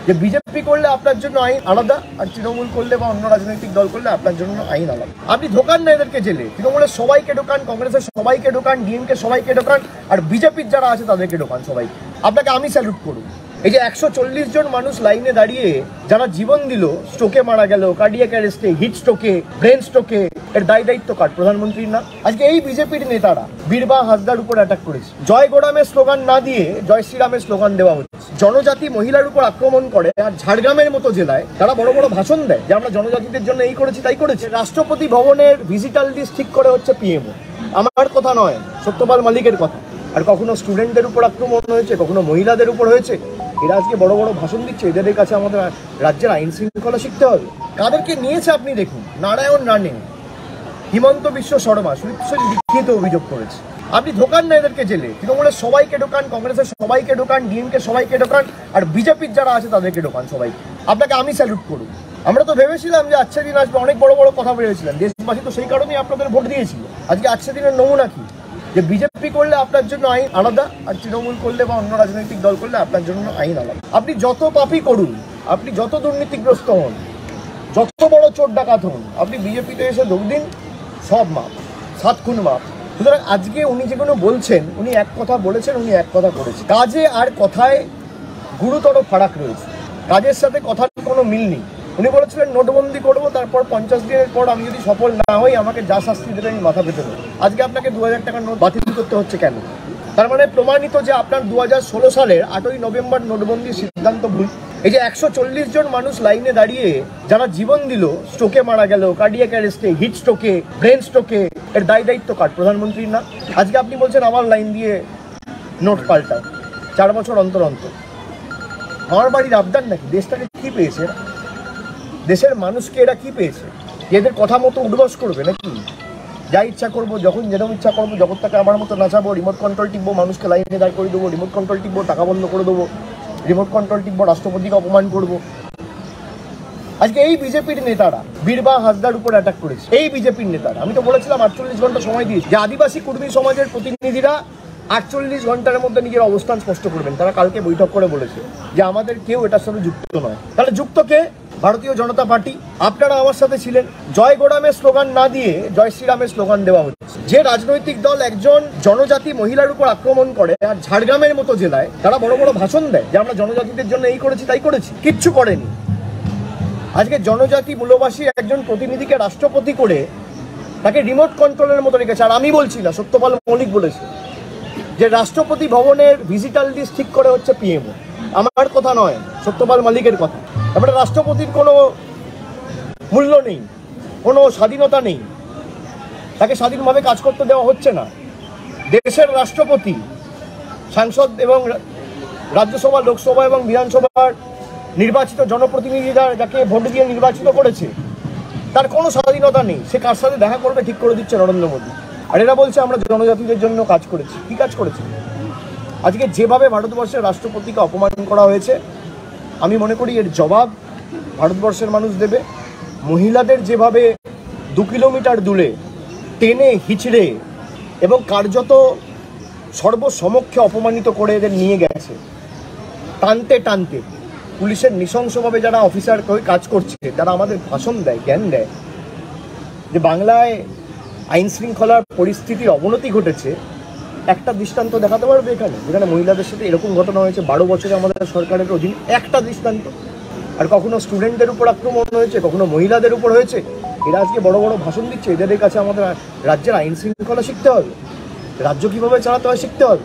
যে বিজেপি করলে আপনার জন্য আইন আলাদা, আর তৃণমূল করলে বা অন্য রাজনৈতিক দল করলে আপনার জন্য আইন আলাদা। আপনি ঢোকান না এদেরকে জেলে, তৃণমূলের সবাইকে ঢোকান, কংগ্রেসের সবাইকে ঢোকান, ডিএমকে সবাইকে ঢোকান, আর বিজেপির যারা আছে তাদেরকে ঢোকান সবাইকে। আপনাকে আমি স্যালুট করুন। এই যে 140 জন মানুষ লাইনে দাঁড়িয়ে যারা জীবন দিল, স্ট্রোকে মারা গেল, কার্ডিয়াক অ্যারেস্টে, হিট স্ট্রোকে, ব্রেন স্ট্রোকে, এর দায়িত্ব কার? প্রধানমন্ত্রীর না? আজকে এই বিজেপির নেতারা বীরবা হাসদার উপর অ্যাটাক করেছে। জয় গোরামের স্লোগান না দিয়ে জয় শ্রীরামের স্লোগান দেওয়া হচ্ছে। জনজাতি মহিলার উপর আক্রমণ করে, আর ঝাড়গ্রামের মতো জেলায় তারা বড় বড় ভাষণ দেয় যে আমরা জনজাতিদের জন্য এই করেছি তাই করেছি। রাষ্ট্রপতি ভবনের ভিজিটাল লিস্ট ঠিক করে হচ্ছে পিএমও। আমার কথা নয়, সত্যপাল মালিকের কথা। আর কখনো স্টুডেন্টদের উপর আক্রমণ হয়েছে, কখনো মহিলাদের উপর হয়েছে। এরা আজকে বড় বড় ভাষণ দিচ্ছে। এদের কাছে আমাদের রাজ্যের আইন শৃঙ্খলা শিখতে হবে। কাদেরকে নিয়েছে আপনি দেখুন। নারায়ণ রানে, হিমন্ত বিশ্ব শর্মা সুদীপ সেন লিখিত অভিযোগ করেছে। আপনি ঢোকান না এদেরকে জেলে, তৃণমূলের সবাইকে ঢোকান, কংগ্রেসের সবাইকে ঢোকান, ডিএমকে সবাইকে ঢোকান, আর বিজেপির যারা আছে তাদেরকে ঢোকান সবাইকে। আপনাকে আমি স্যালুট করুন। আমরা তো ভেবেছিলাম যে আজকে দিন আসবে, অনেক বড় বড় কথা ভেবেছিলাম। দেশবাসী তো সেই কারণেই আপনাদের ভোট দিয়েছিল। আজকে আজকে দিনের নমুনা কি? যে বিজেপি করলে আপনার জন্য আইন আলাদা, আর তৃণমূল করলে বা অন্য রাজনৈতিক দল করলে আপনার জন্য আইন আলাদা। আপনি যত পাপই করুন, আপনি যত দুর্নীতিগ্রস্ত হন, যত বড় চোর ডাকাত হন, আপনি বিজেপিতে এসে যোগ দিন, সব মাপ, 7 খুন মাপ। সুতরাং আজকে উনি যেগুলো বলছেন, উনি এক কথা বলেছেন, উনি এক কথা করেছেন। কাজে আর কথায় গুরুতর ফারাক রয়েছে। কাজের সাথে কথার কোনো মিল নেই। উনি বলেছিলেন নোটবন্দি করবো, তারপর 50 দিনের পর আমি যদি সফল না হই আমাকে যা শাস্তি দেবে আমি মাথা পেতে দেবো। আজকে আপনাকে 2000 টাকার নোট বাতিল করতে হচ্ছে কেন? তার মানে প্রমাণিত যে আপনার 2016 সালের 8ই নভেম্বর নোটবন্দির সিদ্ধান্ত ভুল। এই যে 140 জন মানুষ লাইনে দাঁড়িয়ে যারা জীবন দিল, স্ট্রোকে মারা গেল, কার্ডিয়াক অ্যারেস্টে, হিট স্ট্রোকে, ব্রেন স্ট্রোকে, এর দায়িত্ব কার? প্রধানমন্ত্রীর না? আজকে আপনি বলছেন আমার লাইন দিয়ে নোট পাল্টাও 4 বছর অন্তর অন্তর। আমার বাড়ির আবদার নাকি? দেশটাকে কি পেয়েছে? দেশের মানুষকে এরা কি পেয়েছে? এদের কথা মতো উদ্বাস করবে নাকি? যা ইচ্ছা করবো, যখন যেরকম ইচ্ছা করবো, জগৎটাকে আমার মতো নাচাবো, রিমোট কন্ট্রোল টিপবো, মানুষকে লাইনে দাঁড় করে দেবো, রিমোট কন্ট্রোল টিপবো, টাকা বন্ধ করে দেবো, রিমোট কন্ট্রোল টিপবো, রাষ্ট্রপতিকে অপমান করবো। আজকে এই বিজেপির নেতারা বীরবা হাসদার উপর অ্যাটাক করেছে। এই বিজেপির নেতারা, আমি তো বলেছিলাম 48 ঘন্টা সময় দিয়েছি যে আদিবাসী কুর্মী সমাজের প্রতিনিধিরা 48 ঘন্টার মধ্যে নিজের অবস্থান স্পষ্ট করবেন। তারা কালকে বৈঠক করে বলেছে যে আমাদের কেউ এটার সাথে যুক্ত নয়। তাহলে যুক্ত কে? ভারতীয় জনতা পার্টি। আপনারা আমার সাথে ছিলেন। জয় গোরামের স্লোগান না দিয়ে জয় শ্রীরামের স্লোগান দেওয়া হচ্ছে। যে রাজনৈতিক দল একজন জনজাতি মহিলার উপর আক্রমণ করে, আর ঝাড়গ্রামের মতো জেলায় তারা বড় বড় ভাষণ দেয় যে আমরা জনজাতিদের জন্য এই করেছি তাই করেছি, কিচ্ছু করেনি। আজকে জনজাতি মূলবাসী একজন প্রতিনিধিকে রাষ্ট্রপতি করে তাকে রিমোট কন্ট্রোলের মতো রেখেছে। আর আমি বলছি না, সত্যপাল মল্লিক বলেছে যে রাষ্ট্রপতি ভবনের ভিজিটাল লিস্ট ঠিক করে হচ্ছে পিএমও। আমার কথা নয়, সত্যপাল মালিকের কথা। তারপরে রাষ্ট্রপতির কোনো মূল্য নেই, কোনো স্বাধীনতা নেই, তাকে স্বাধীনভাবে কাজ করতে দেওয়া হচ্ছে না। দেশের রাষ্ট্রপতি, সাংসদ এবং রাজ্যসভা, লোকসভা এবং বিধানসভার নির্বাচিত জনপ্রতিনিধিরা যাকে ভোট দিয়ে নির্বাচিত করেছে, তার কোনো স্বাধীনতা নেই। সে কার সাথে দেখা করবে ঠিক করে দিচ্ছে নরেন্দ্র মোদী। আর এরা বলছে আমরা জনজাতিদের জন্য কাজ করেছি। কি কাজ করেছে? আজকে যেভাবে ভারতবর্ষের রাষ্ট্রপতিকে অপমান করা হয়েছে, আমি মনে করি এর জবাব ভারতবর্ষের মানুষ দেবে। মহিলাদের যেভাবে 2 কিলোমিটার দূরে টেনে হিচড়ে এবং কার্যত সর্বসমক্ষে অপমানিত করে এদের নিয়ে গেছে, টানতে টানতে। পুলিশের নৃশংসভাবে যারা অফিসার কাজ করছে, যারা আমাদের ভাষণ দেয়, জ্ঞান দেয় যে বাংলায় আইন শৃঙ্খলার পরিস্থিতির অবনতি ঘটেছে, একটা দৃষ্টান্ত দেখাতে পারবে এখানে যেখানে মহিলাদের সাথে এরকম ঘটনা হয়েছে 12 বছরে আমাদের সরকারের অধীনে? একটা দৃষ্টান্ত। আর কখনো স্টুডেন্টদের উপর আক্রমণ হয়েছে, কখনো মহিলাদের উপর হয়েছে। এরা আজকে বড় বড় ভাষণ দিচ্ছে। এদের কাছে আমাদের রাজ্যের আইন শৃঙ্খলা শিখতে হবে, রাজ্য কীভাবে চালাতে হয় শিখতে হবে।